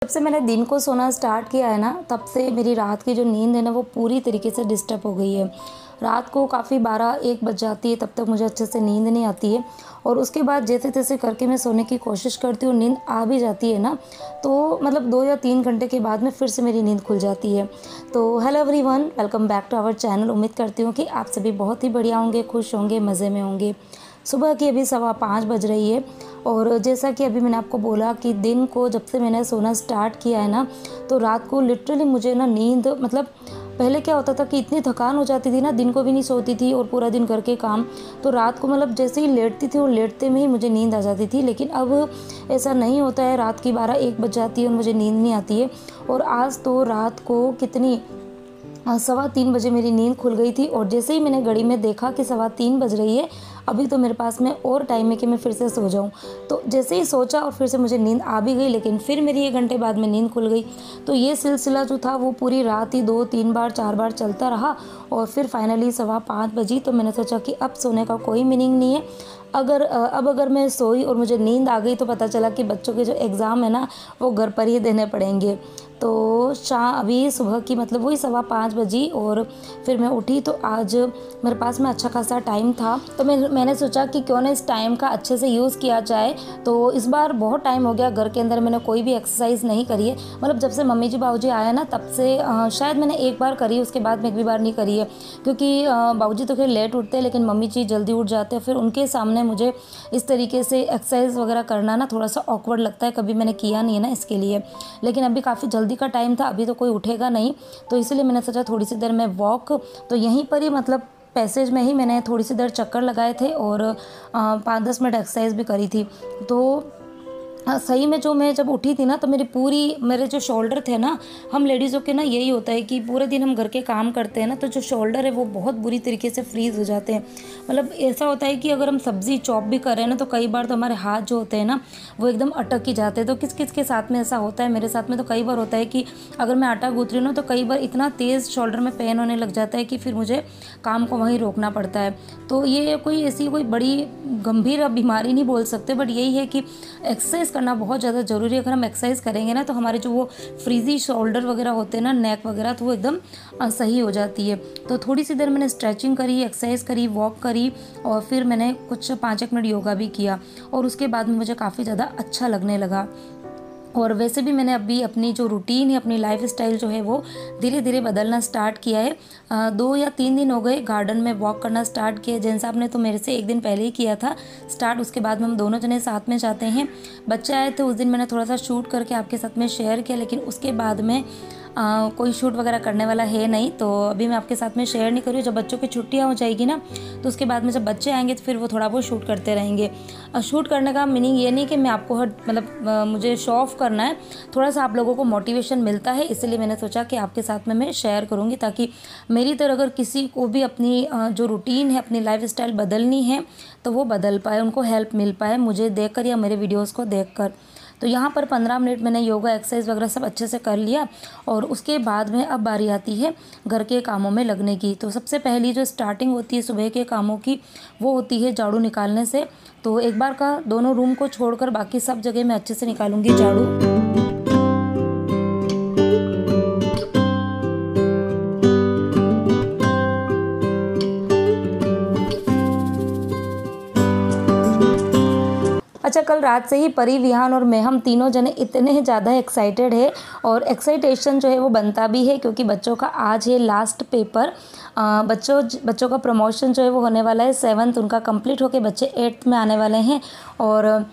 जब से मैंने दिन को सोना स्टार्ट किया है ना, तब से मेरी रात की जो नींद है ना वो पूरी तरीके से डिस्टर्ब हो गई है। रात को काफ़ी 12-1 बज जाती है, तब तक मुझे अच्छे से नींद नहीं आती है और उसके बाद जैसे-तैसे करके मैं सोने की कोशिश करती हूँ, नींद आ भी जाती है ना, तो मतलब 2 या 3 घंटे के बाद में फिर से मेरी नींद खुल जाती है। तो hello everyone, welcome back to our channel. उम्मीद करती हूँ कि आप सभी बहुत ही बढ़िया होंगे, खुश होंगे, मज़े में होंगे। सुबह की अभी 5:15 बज रही है और जैसा कि अभी मैंने आपको बोला कि दिन को जब से मैंने सोना स्टार्ट किया है ना, तो रात को लिटरली मुझे ना नींद मतलब पहले क्या होता था कि इतनी थकान हो जाती थी ना, दिन को भी नहीं सोती थी और पूरा दिन करके काम, तो रात को मतलब जैसे ही लेटती थी और लेटते में ही मुझे नींद आ जाती थी। लेकिन अब ऐसा नहीं होता है, रात की 12-1 बज जाती है और मुझे नींद नहीं आती है। और आज तो रात को कितनी 3:15 बजे मेरी नींद खुल गई थी और जैसे ही मैंने घड़ी में देखा कि 3:15 बज रही है, अभी तो मेरे पास में और टाइम है कि मैं फिर से सो जाऊं। तो जैसे ही सोचा और फिर से मुझे नींद आ भी गई, लेकिन फिर मेरी 1 घंटे बाद में नींद खुल गई। तो ये सिलसिला जो था वो पूरी रात ही 2-3 बार 4 बार चलता रहा और फिर फाइनली 5:15 बजी। तो मैंने सोचा कि अब सोने का कोई मीनिंग नहीं है। अगर मैं सोई और मुझे नींद आ गई तो पता चला कि बच्चों के जो एग्ज़ाम है ना वो घर पर ही देने पड़ेंगे। तो अभी सुबह की मतलब वही 5:15 बजी और फिर मैं उठी। तो आज मेरे पास में अच्छा खासा टाइम था, तो मैंने सोचा कि क्यों ना इस टाइम का अच्छे से यूज़ किया जाए। तो इस बार बहुत टाइम हो गया घर के अंदर मैंने कोई भी एक्सरसाइज नहीं करी है। मतलब जब से मम्मी जी बाबूजी आए ना तब से शायद मैंने एक बार करी, उसके बाद में एक भी बार नहीं करी है, क्योंकि बाबूजी तो खैर लेट उठते हैं लेकिन मम्मी जी जल्दी उठ जाते हैं। फिर उनके सामने मुझे इस तरीके से एक्सरसाइज वगैरह करना ना थोड़ा सा ऑकवर्ड लगता है, कभी मैंने किया नहीं है ना इसके लिए। लेकिन अभी काफ़ी जल्दी का टाइम था, अभी तो कोई उठेगा नहीं, तो इसलिए मैंने सोचा थोड़ी सी देर में वॉक, तो यहीं पर ही मतलब पैसेज में ही मैंने थोड़ी सी देर चक्कर लगाए थे और 5-10 मिनट एक्सरसाइज भी करी थी। तो सही में जो मैं जब उठी थी ना तो मेरे जो शोल्डर थे ना, हम लेडीज़ों के ना यही होता है कि पूरे दिन हम घर के काम करते हैं ना, तो जो शोल्डर है वो बहुत बुरी तरीके से फ्रीज़ हो जाते हैं। मतलब ऐसा होता है कि अगर हम सब्ज़ी चॉप भी कर रहे हैं ना तो कई बार तो हमारे हाथ जो होते हैं ना वो एकदम अटक ही जाते हैं। तो किस किस के साथ में ऐसा होता है, मेरे साथ में तो कई बार होता है कि अगर मैं आटा गूँथ रही हूँ ना तो कई बार इतना तेज़ शोल्डर में पेन होने लग जाता है कि फिर मुझे काम को वहीं रोकना पड़ता है। तो ये कोई बड़ी गंभीर बीमारी नहीं बोल सकते, बट यही है कि एक्सरसाइज करना बहुत ज़्यादा ज़रूरी है। अगर हम एक्सरसाइज करेंगे ना तो हमारे जो वो फ्रीजी शोल्डर वगैरह होते हैं ना, नेक वगैरह, तो वो एकदम सही हो जाती है। तो थोड़ी सी देर मैंने स्ट्रेचिंग करी, एक्सरसाइज करी, वॉक करी और फिर मैंने कुछ 5-1 मिनट योगा भी किया और उसके बाद में मुझे काफ़ी ज़्यादा अच्छा लगने लगा। और वैसे भी मैंने अभी अपनी जो रूटीन है, अपनी लाइफ स्टाइल जो है वो धीरे धीरे बदलना स्टार्ट किया है। 2 या 3 दिन हो गए गार्डन में वॉक करना स्टार्ट किया। जैन साहब ने तो मेरे से 1 दिन पहले ही किया था स्टार्ट, उसके बाद में हम दोनों जने साथ में जाते हैं। बच्चे आए थे उस दिन, मैंने थोड़ा सा शूट करके आपके साथ में शेयर किया, लेकिन उसके बाद में कोई शूट वगैरह करने वाला है नहीं, तो अभी मैं आपके साथ में शेयर नहीं करूँ। जब बच्चों की छुट्टियाँ हो जाएगी ना तो उसके बाद में जब बच्चे आएंगे तो फिर वो थोड़ा बहुत शूट करते रहेंगे। शूट करने का मीनिंग ये नहीं कि मैं आपको मुझे शो ऑफ करना है, थोड़ा सा आप लोगों को मोटिवेशन मिलता है, इसलिए मैंने सोचा कि आपके साथ में मैं शेयर करूँगी, ताकि मेरी तरह अगर किसी को भी अपनी जो रूटीन है, अपनी लाइफ स्टाइल बदलनी है तो वो बदल पाए, उनको हेल्प मिल पाए मुझे देखकर या मेरे वीडियोज़ को देखकर। तो यहाँ पर 15 मिनट मैंने योगा एक्सरसाइज वगैरह सब अच्छे से कर लिया और उसके बाद में अब बारी आती है घर के कामों में लगने की। तो सबसे पहली जो स्टार्टिंग होती है सुबह के कामों की वो होती है झाड़ू निकालने से। तो एक बार का दोनों रूम को छोड़कर बाकी सब जगह मैं अच्छे से निकालूंगी झाड़ू। अच्छा, कल रात से ही परी, विहान और मैं, हम तीनों जने इतने ज़्यादा एक्साइटेड है और एक्साइटेशन जो है वो बनता भी है, क्योंकि बच्चों का आज है लास्ट पेपर। बच्चों का प्रमोशन जो है वो होने वाला है 7th, उनका कंप्लीट होके बच्चे 8th में आने वाले हैं। और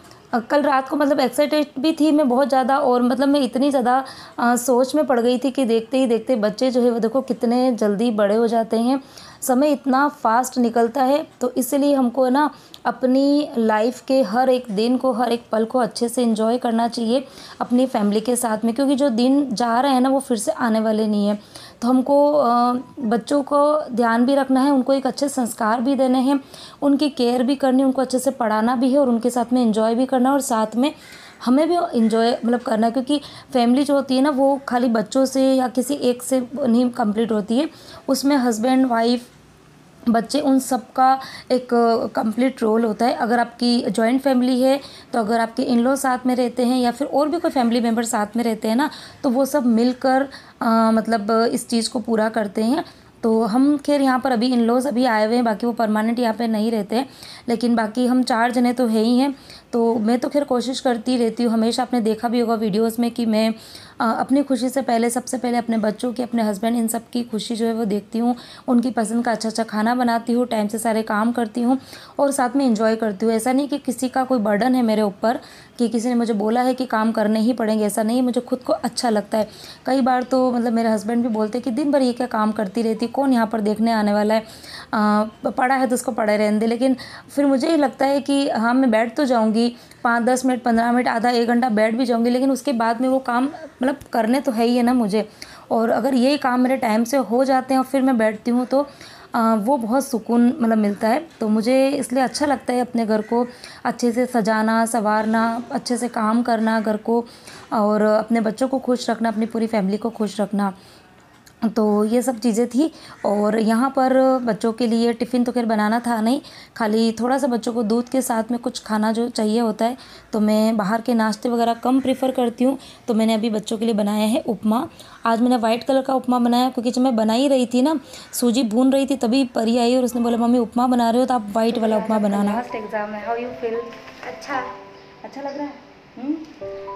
कल रात को मतलब एक्साइटेड भी थी मैं बहुत ज़्यादा, और मतलब मैं इतनी ज़्यादा सोच में पड़ गई थी कि देखते ही देखते बच्चे जो है वो देखो कितने जल्दी बड़े हो जाते हैं, समय इतना फास्ट निकलता है। तो इसलिए हमको ना अपनी लाइफ के हर एक दिन को, हर एक पल को अच्छे से एंजॉय करना चाहिए अपनी फैमिली के साथ में, क्योंकि जो दिन जा रहे हैं ना वो फिर से आने वाले नहीं है। तो हमको बच्चों को ध्यान भी रखना है, उनको एक अच्छे संस्कार भी देने हैं, उनकी केयर भी करनी, उनको अच्छे से पढ़ाना भी है और उनके साथ में एंजॉय भी करना, और साथ में हमें भी इंजॉय करना है, क्योंकि फैमिली जो होती है ना वो खाली बच्चों से या किसी एक से नहीं कंप्लीट होती है, उसमें हस्बैंड वाइफ बच्चे उन सब का एक कंप्लीट रोल होता है। अगर आपकी जॉइंट फैमिली है तो अगर आपके इन लॉ साथ में रहते हैं या फिर और भी कोई फैमिली मेम्बर साथ में रहते हैं ना, तो वो सब मिलकर मतलब इस चीज़ को पूरा करते हैं। तो हम खैर यहाँ पर अभी इन लॉज अभी आए हुए हैं, बाकी वो परमानेंट यहाँ पे नहीं रहते हैं, लेकिन बाकी हम 4 जने तो है ही हैं। तो मैं तो खैर कोशिश करती रहती हूँ हमेशा, आपने देखा भी होगा वीडियोस में कि मैं अपनी खुशी से पहले सबसे पहले अपने बच्चों की, अपने हस्बैंड, इन सब की खुशी जो है वो देखती हूँ। उनकी पसंद का अच्छा अच्छा खाना बनाती हूँ, टाइम से सारे काम करती हूँ और साथ में एंजॉय करती हूँ। ऐसा नहीं कि किसी का कोई बर्डन है मेरे ऊपर कि किसी ने मुझे बोला है कि काम करने ही पड़ेंगे, ऐसा नहीं है। मुझे खुद को अच्छा लगता है। कई बार तो मतलब मेरे हस्बैंड भी बोलते हैं कि दिन भर ये क्या काम करती रहती, कौन यहाँ पर देखने आने वाला है, पड़ा है तो उसको पड़े रहने दे। लेकिन फिर मुझे ये लगता है कि हाँ, मैं बैठ तो जाऊँगी 5-10 मिनट, 15 मिनट, आधा 1 घंटा बैठ भी जाऊँगी, लेकिन उसके बाद में वो काम मतलब करने तो है ही है ना मुझे। और अगर यही काम मेरे टाइम से हो जाते हैं और फिर मैं बैठती हूँ तो वो बहुत सुकून मतलब मिलता है। तो मुझे इसलिए अच्छा लगता है अपने घर को अच्छे से सजाना, संवारना, अच्छे से काम करना घर को, और अपने बच्चों को खुश रखना, अपनी पूरी फैमिली को खुश रखना। तो ये सब चीज़ें थी। और यहाँ पर बच्चों के लिए टिफ़िन तो खैर बनाना था नहीं, खाली थोड़ा सा बच्चों को दूध के साथ में कुछ खाना जो चाहिए होता है, तो मैं बाहर के नाश्ते वगैरह कम प्रेफर करती हूँ। तो मैंने अभी बच्चों के लिए बनाया है उपमा। आज मैंने वाइट कलर का उपमा बनाया क्योंकि जब मैं बना ही रही थी ना, सूजी भून रही थी, तभी परी आई और उसने बोला मम्मी उपमा बना रहे हो तो आप वाइट वाला उपमा बनाना। लास्ट एग्ज़ाम है, हाउ यू फील? अच्छा लग रहा है।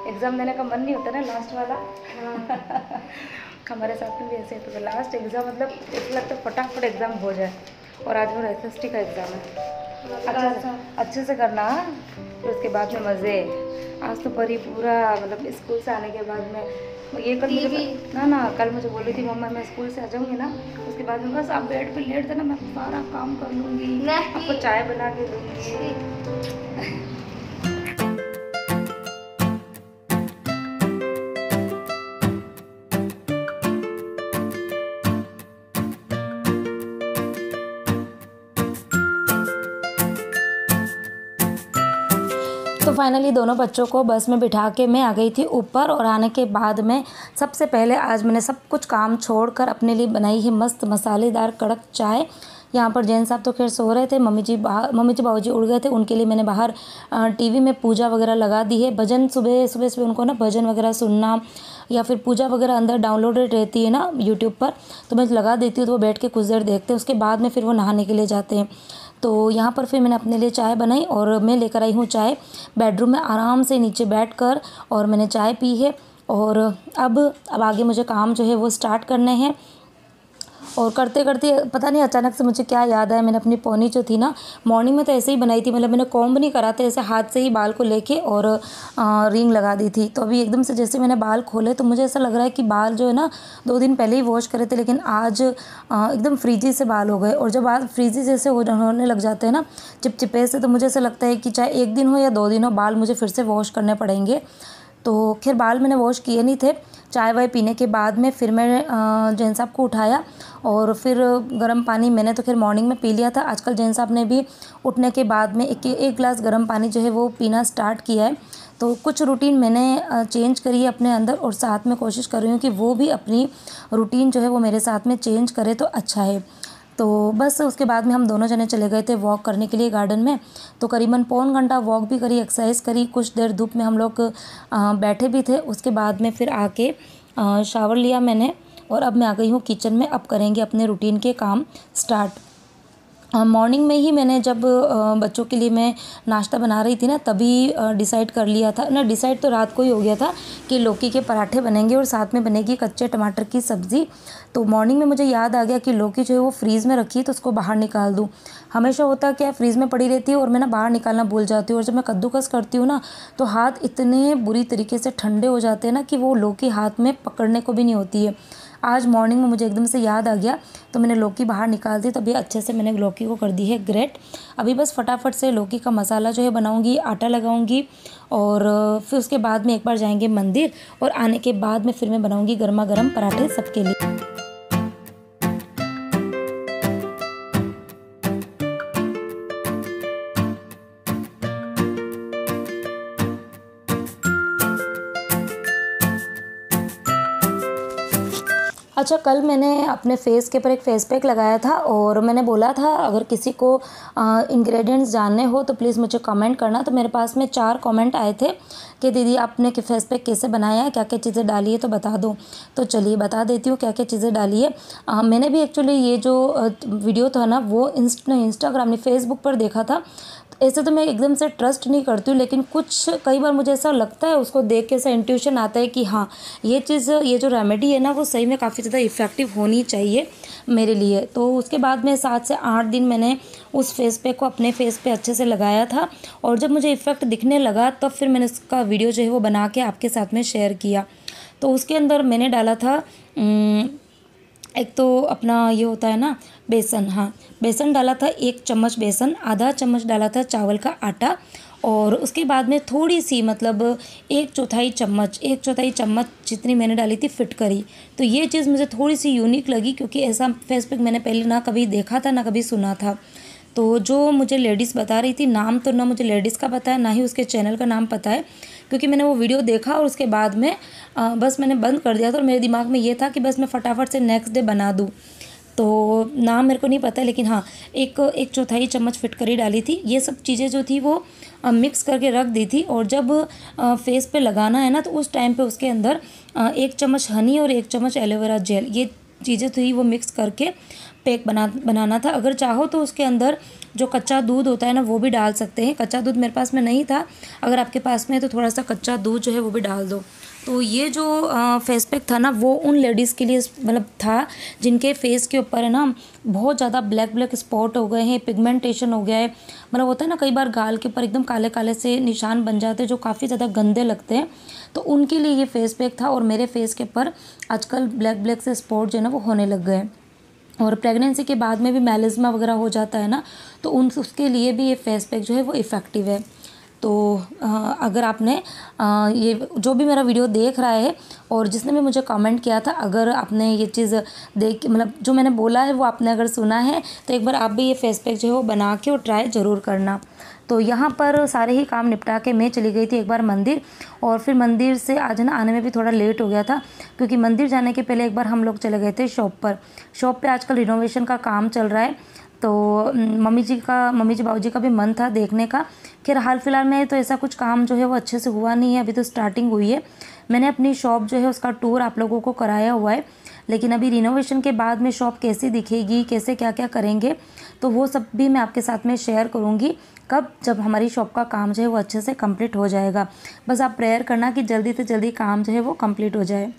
एग्ज़ाम देने का मन नहीं होता ना लास्ट वाला। हमारे साथ में भी ऐसे तो लास्ट एग्ज़ाम मतलब ऐसा लगता है फटाफट एग्ज़ाम हो जाए। और आज मेरा SST का एग्ज़ाम है। अच्छे से करना, फिर उसके बाद में मज़े। आज तो परी पूरा मतलब स्कूल से आने के बाद में ये कल मुझे ना कल मुझे बोल रही थी मम्मा मैं स्कूल से आ जाऊँगी ना, उसके बाद में बस आप बेड पे लेट देना, मैं सारा काम कर लूँगी, आपको चाय बना के दूँगी। तो फाइनली दोनों बच्चों को बस में बिठा के मैं आ गई थी ऊपर, और आने के बाद में सबसे पहले आज मैंने सब कुछ काम छोड़कर अपने लिए बनाई है मस्त मसालेदार कड़क चाय। यहाँ पर जैन साहब तो खैर सो रहे थे, मम्मी जी बाबूजी उड़ गए थे, उनके लिए मैंने बाहर टीवी में पूजा वगैरह लगा दी है। भजन सुबह उनको ना भजन वगैरह सुनना या फिर पूजा वगैरह अंदर डाउनलोडेड रहती है ना यूट्यूब पर, तो मैं लगा देती हूँ तो वो बैठ के कुछ देर देखते हैं, उसके बाद में फिर वो नहाने के लिए जाते हैं। तो यहाँ पर फिर मैंने अपने लिए चाय बनाई और मैं लेकर आई हूँ चाय बेडरूम में आराम से नीचे बैठकर, और मैंने चाय पी है। और अब आगे मुझे काम जो है वो स्टार्ट करने हैं। और करते करते पता नहीं अचानक से मुझे क्या याद आया, मैंने अपनी पोनी जो थी ना मॉर्निंग में तो ऐसे ही बनाई थी, मतलब मैंने कॉम्ब नहीं करा था, ऐसे हाथ से ही बाल को लेके और रिंग लगा दी थी। तो अभी एकदम से जैसे मैंने बाल खोले तो मुझे ऐसा लग रहा है कि बाल जो है ना 2 दिन पहले ही वॉश करे थे, लेकिन आज एकदम फ्रीजी से बाल हो गए। और जब बाल फ्रीजी जैसे होने लग जाते हैं ना चिपचिपे से, तो मुझे ऐसा लगता है कि चाहे 1 दिन हो या 2 दिन हो, बाल मुझे फिर से वॉश करने पड़ेंगे। तो खैर बाल मैंने वॉश किए नहीं थे। चाय वाय पीने के बाद में फिर मैं जैन साहब को उठाया और फिर गर्म पानी मैंने तो खैर मॉर्निंग में पी लिया था। आजकल जैन साहब ने भी उठने के बाद में एक गिलास गर्म पानी जो है वो पीना स्टार्ट किया है। तो कुछ रूटीन मैंने चेंज करी है अपने अंदर, और साथ में कोशिश कर रही हूँ कि वो भी अपनी रूटीन जो है वो मेरे साथ में चेंज करे तो अच्छा है। तो बस उसके बाद में हम दोनों जने चले गए थे वॉक करने के लिए गार्डन में। तो करीबन पौन घंटा वॉक भी करी, एक्सरसाइज करी, कुछ देर धूप में हम लोग बैठे भी थे। उसके बाद में फिर आके शावर लिया मैंने, और अब मैं आ गई हूँ किचन में। अब करेंगे अपने रूटीन के काम स्टार्ट। मॉर्निंग में ही मैंने जब बच्चों के लिए मैं नाश्ता बना रही थी ना, तभी डिसाइड कर लिया था ना, डिसाइड तो रात को ही हो गया था कि लौकी के पराठे बनेंगे और साथ में बनेगी कच्चे टमाटर की सब्ज़ी। तो मॉर्निंग में मुझे याद आ गया कि लौकी जो है वो फ्रीज़ में रखी है तो उसको बाहर निकाल दूँ। हमेशा होता क्या है, फ्रीज़ में पड़ी रहती है और मैं ना बाहर निकालना भूल जाती हूँ, और जब मैं कद्दूकस करती हूँ ना तो हाथ इतने बुरी तरीके से ठंडे हो जाते हैं ना कि वो लौकी हाथ में पकड़ने को भी नहीं होती है। आज मॉर्निंग में मुझे एकदम से याद आ गया तो मैंने लौकी बाहर निकाल दी। तभी अच्छे से मैंने लौकी को कर दी है ग्रेट। अभी बस फटाफट से लौकी का मसाला जो है बनाऊंगी, आटा लगाऊंगी, और फिर उसके बाद में एक बार जाएंगे मंदिर, और आने के बाद में फिर मैं बनाऊंगी गर्मा गर्म पराठे सबके लिए। अच्छा, कल मैंने अपने फेस के ऊपर एक फेस पैक लगाया था और मैंने बोला था अगर किसी को इंग्रेडिएंट्स जानने हो तो प्लीज़ मुझे कमेंट करना। तो मेरे पास में 4 कमेंट आए थे कि दीदी आपने फेस पैक कैसे बनाया है, क्या क्या चीज़ें डाली है तो बता दो। तो चलिए बता देती हूँ क्या क्या चीज़ें डाली है। मैंने भी एक्चुअली ये जो वीडियो था ना वो इंस्टाग्राम नहीं फेसबुक पर देखा था। ऐसे तो मैं एकदम से ट्रस्ट नहीं करती हूँ, लेकिन कुछ कई बार मुझे ऐसा लगता है, उसको देख के ऐसा इंट्यूशन आता है कि हाँ ये चीज़, ये जो रेमेडी है ना वो सही में काफ़ी ज़्यादा इफ़ेक्टिव होनी चाहिए मेरे लिए। तो उसके बाद में 7 से 8 दिन मैंने उस फेस पैक को अपने फेस पे अच्छे से लगाया था और जब मुझे इफ़ेक्ट दिखने लगा तब फिर मैंने उसका वीडियो जो है वो बना के आपके साथ में शेयर किया। तो उसके अंदर मैंने डाला था एक तो अपना ये होता है ना बेसन, हाँ बेसन डाला था 1 चम्मच बेसन, आधा चम्मच डाला था चावल का आटा और उसके बाद में थोड़ी सी मतलब 1/4 चम्मच जितनी मैंने डाली थी फिटकरी। तो ये चीज़ मुझे थोड़ी सी यूनिक लगी क्योंकि ऐसा फेस पैक मैंने पहले ना कभी देखा था ना कभी सुना था। तो जो मुझे लेडीज़ बता रही थी, नाम तो ना मुझे लेडीज़ का पता है ना ही उसके चैनल का नाम पता है, क्योंकि मैंने वो वीडियो देखा और उसके बाद में बस मैंने बंद कर दिया था और मेरे दिमाग में ये था कि बस मैं फटाफट से नेक्स्ट डे बना दूँ। तो नाम मेरे को नहीं पता, लेकिन हाँ 1/4 चम्मच फिटकरी डाली थी। ये सब चीज़ें जो थी वो मिक्स करके रख दी थी और जब फेस पे लगाना है ना तो उस टाइम पे उसके अंदर 1 चम्मच हनी और 1 चम्मच एलोवेरा जेल, ये चीज़ें थी वो मिक्स करके पैक बनाना था। अगर चाहो तो उसके अंदर जो कच्चा दूध होता है ना वो भी डाल सकते हैं। कच्चा दूध मेरे पास में नहीं था, अगर आपके पास में है तो थोड़ा सा कच्चा दूध जो है वो भी डाल दो। तो ये जो फेस पैक था ना वो उन लेडीज़ के लिए मतलब था जिनके फेस के ऊपर है ना बहुत ज़्यादा ब्लैक स्पॉट हो गए हैं, पिगमेंटेशन हो गया है, मतलब होता है ना कई बार गाल के ऊपर एकदम काले काले से निशान बन जाते हैं जो काफ़ी ज़्यादा गंदे लगते हैं। तो उनके लिए ये फेस पैक था और मेरे फेस के ऊपर आजकल ब्लैक से स्पॉट जो है ना वो होने लग गए हैं और प्रेगनेंसी के बाद में भी मेलिस्मा वगैरह हो जाता है ना, तो उसके लिए भी ये फेस पैक जो है वो इफ़ेक्टिव है। तो अगर आपने ये जो भी मेरा वीडियो देख रहा है और जिसने भी मुझे कमेंट किया था, अगर आपने ये चीज़ देख मतलब जो मैंने बोला है वो आपने अगर सुना है तो एक बार आप भी ये फेस पैक जो है वो बना के और ट्राई ज़रूर करना। तो यहाँ पर सारे ही काम निपटा के मैं चली गई थी एक बार मंदिर, और फिर मंदिर से आज ना आने में भी थोड़ा लेट हो गया था क्योंकि मंदिर जाने के पहले एक बार हम लोग चले गए थे शॉप पर। शॉप पे आजकल रिनोवेशन का काम चल रहा है, तो मम्मी जी बाबू जी का भी मन था देखने का। खैर हाल फिलहाल में तो ऐसा कुछ काम जो है वो अच्छे से हुआ नहीं है, अभी तो स्टार्टिंग हुई है। मैंने अपनी शॉप जो है उसका टूर आप लोगों को कराया हुआ है, लेकिन अभी रिनोवेशन के बाद में शॉप कैसी दिखेगी, कैसे क्या क्या करेंगे, तो वो सब भी मैं आपके साथ में शेयर करूँगी कब, जब हमारी शॉप का काम जो है वो अच्छे से कंप्लीट हो जाएगा। बस आप प्रेयर करना कि जल्दी से जल्दी काम जो है वो कंप्लीट हो जाए।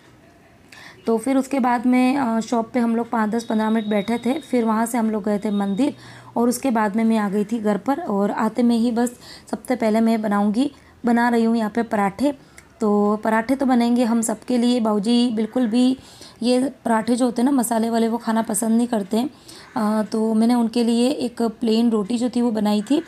तो फिर उसके बाद में शॉप पे हम लोग 5-10-15 मिनट बैठे थे, फिर वहाँ से हम लोग गए थे मंदिर और उसके बाद में मैं आ गई थी घर पर। और आते में ही बस सबसे पहले मैं बना रही हूँ यहाँ पे पराठे। तो पराठे तो बनेंगे हम सबके लिए, बाबूजी बिल्कुल भी ये पराठे जो होते हैं ना मसाले वाले वो खाना पसंद नहीं करते हैं। तो मैंने उनके लिए एक प्लेन रोटी जो थी वो बनाई थी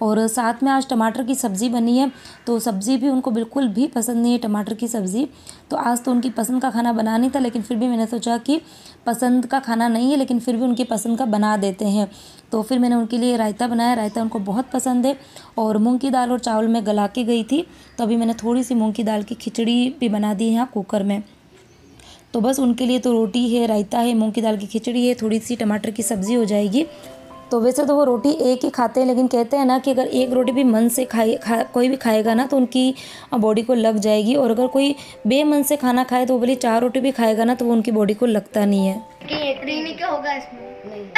और साथ में आज टमाटर की सब्ज़ी बनी है। तो सब्ज़ी भी उनको बिल्कुल भी पसंद नहीं है टमाटर की सब्ज़ी, तो आज तो उनकी पसंद का खाना बना नहीं था, लेकिन फिर भी मैंने सोचा कि पसंद का खाना नहीं है लेकिन फिर भी उनकी पसंद का बना देते हैं। तो फिर मैंने उनके लिए रायता बनाया, रायता उनको बहुत पसंद है। और मूंग की दाल और चावल में गला के गई थी, तो अभी मैंने थोड़ी सी मूंग की दाल की खिचड़ी भी बना दी है यहाँ कुकर में। तो बस उनके लिए तो रोटी है, रायता है, मूंग की दाल की खिचड़ी है, थोड़ी सी टमाटर की सब्ज़ी हो जाएगी। तो वैसे तो वो रोटी एक ही खाते हैं, लेकिन कहते हैं ना कि अगर एक रोटी भी मन से कोई भी खाएगा ना तो उनकी बॉडी को लग जाएगी, और अगर कोई बेमन से खाना खाए तो वो बोली 4 रोटी भी खाएगा ना तो वो उनकी बॉडी को लगता नहीं है। रीनी क्या होगा इसमें?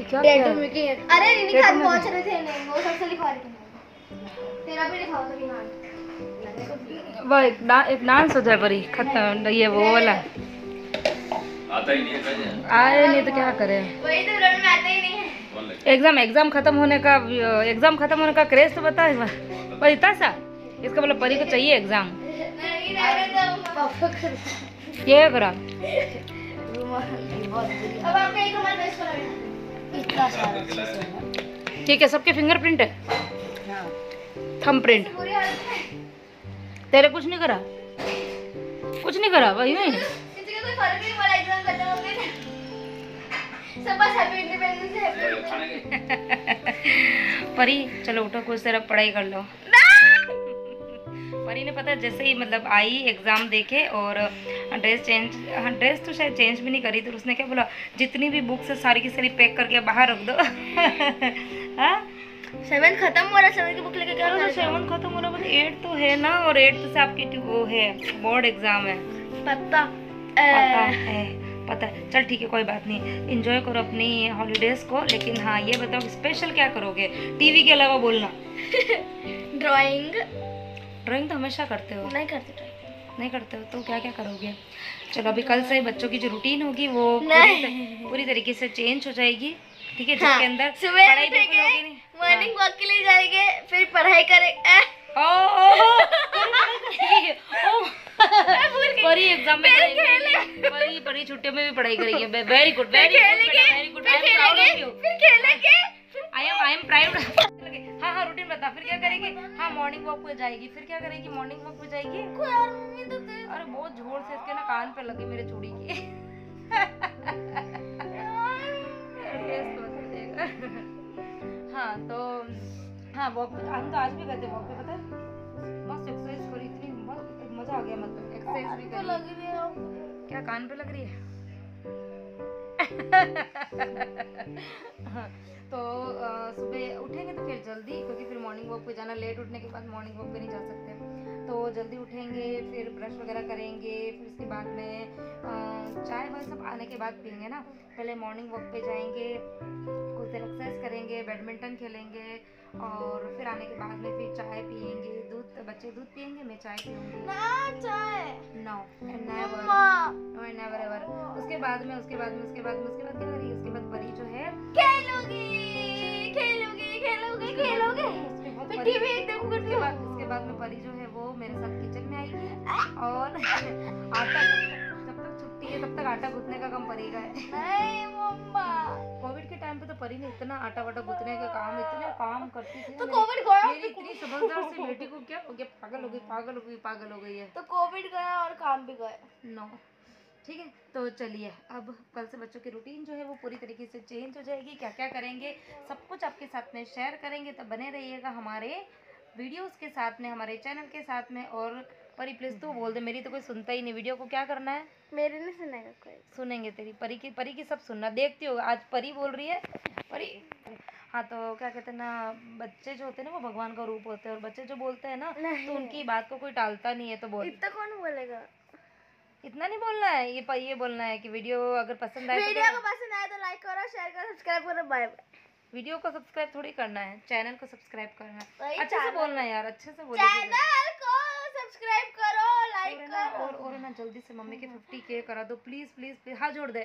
क्या अरे रीनी खान पहुंच रहे थे, नहीं वो सबसे लिखवा रही थी, तेरा भी लिखाओ तो रीना वो एक डांस हो जाए परी खत्म, ये वो वाला आता ही नहीं है, आए नहीं तो क्या करे। वही तो रन में आता ही नहीं है। एग्जाम खत्म होने का क्रेज तो बता इस बार पर इतना सा, इसका मतलब परी को चाहिए एग्जाम। ये करा अब आपका एक हमारा बेस्ट करा इतना सारा ठीक है, सबके फिंगरप्रिंट है, थंब प्रिंट। पूरी हालत है तेरे कुछ नहीं करा वही नहीं। किसी का कोई फर्क नहीं पड़ा, एग्जाम खत्म हो गए सब बस हैप्पी इंडिपेंडेंस डे। परी चलो उठो, कुछ देर अब पढ़ाई कर लो। परी ने पता है जैसे ही मतलब आई एग्ज़ाम देके और ड्रेस तो शायद चेंज भी नहीं करी, तो उसने क्या बोला, जितनी भी बुक्स है सारी की सारी पैक करके बाहर रख दो। हाँ 7 खत्म हो रहा है, 7 की बुक लेके क्या तो 7 खत्म हो रहा, मतलब 8 तो है ना, और 8 से आपकी वो है बोर्ड एग्जाम है। पता पता है। चल ठीक है, कोई बात नहीं, एंजॉय करो अपनी हॉलीडेज को। लेकिन हाँ ये बताओ स्पेशल क्या करोगे टीवी के अलावा, बोलना। ड्राइंग तो हमेशा करते हो। नहीं करते ड्राइंग। नहीं करते हो तो क्या क्या करोगे? चलो अभी कल से बच्चों की जो रूटीन होगी वो पूरी तरीके से चेंज हो जाएगी, ठीक है, जिसके अंदर पढ़ाई बिल्कुल होगी नहीं। मॉर्निंग वॉक के लिए जाएंगे, फिर पढ़ाई करेंगे। परी एग्जाम में परी परी छुट्टियों में भी पढ़ाई करेगी। Very good very good, I am proud of you. फिर खेलेंगे, आई एम प्राउड। हाँ हाँ रूटीन बता, फिर क्या करेगी? हाँ मॉर्निंग वॉक पे जाएगी, फिर क्या करेगी? मॉर्निंग वॉक पे जाएगी। अरे बहुत जोर से इसके ना कान पे लगी मेरे चूड़ी की। हाँ तो हाँ वॉक पे हम तो आज भी गए थे वॉक पे, पता है मस्त एक्सरसाइज करी, इतनी मजा आ गया, मतलब एक्सरसाइज भी करी। लग रही है क्या कान पे लग रही है? हाँ, तो सुबह उठेंगे तो फिर जल्दी, क्योंकि फिर मॉर्निंग वॉक पे जाना, लेट उठने के बाद मॉर्निंग वॉक पे नहीं जा सकते, तो जल्दी उठेंगे, फिर ब्रश वगैरह करेंगे, फिर उसके बाद में चाय वाय सब आने के बाद पियेंगे ना। पहले मॉर्निंग वॉक पे जाएंगे, कुछ देर एक्सरसाइज करेंगे, बैडमिंटन खेलेंगे, और फिर आने के बाद में फिर चाय पियेंगे, दूध, बच्चे दूध पियेंगे, मैं चाय पीऊँगी। No and never ever. उसके बाद में क्या करेगी? उसके बाद परी जो है उसके बाद में परी जो है वो मेरे साथ किचन में आएगी, और आटा जब तक छुट्टी है तब तक आटा गूंथने का काम परी का है। कोविड के टाइम पे तो परी ने इतना आटा वाटा गूंथने का काम, इतने काम करती थी। तो कोविड गया, मेरी इतनी समझदार सी बेटी को क्या हो गया, पागल हो गई है। तो कोविड गया और काम भी गया। नो ठीक है, तो चलिए अब कल से बच्चों की रूटीन जो है वो पूरी तरीके से चेंज हो जाएगी। क्या क्या करेंगे सब कुछ आपके साथ में शेयर करेंगे, तो बने रहिएगा हमारे वीडियोस के साथ में, हमारे चैनल के साथ में। और परी प्लीज तू बोल दे, मेरी तो कोई सुनता ही नहीं। वीडियो को क्या करना है? मेरे नहीं सुनेगा कोई। सुनेंगे तेरी, परी की सब सुनना। देखती हो आज परी बोल रही है, परी। हाँ तो क्या कहते हैं ना, बच्चे जो होते हैं ना वो भगवान का रूप होते हैं, और बच्चे जो बोलते हैं ना तो उनकी बात को कोई टालता नहीं है। तो बोल, इतना कौन बोलेगा? इतना नहीं बोलना है, ये बोलना है कि वीडियो अगर पसंद आए तो लाइक करो, शेयर करो, सब्सक्राइब करो। Bye bye. वीडियो को सब्सक्राइब थोड़ी करना है, चैनल को सब्सक्राइब करना है। अच्छे से चैनल- बोलना है यार, अच्छे से बोलो। चैनल को सब्सक्राइब करो, लाइक करो। और ना जल्दी से मम्मी के 50K करा दो प्लीज प्लीज प्लीज, हाथ जोड़ दे।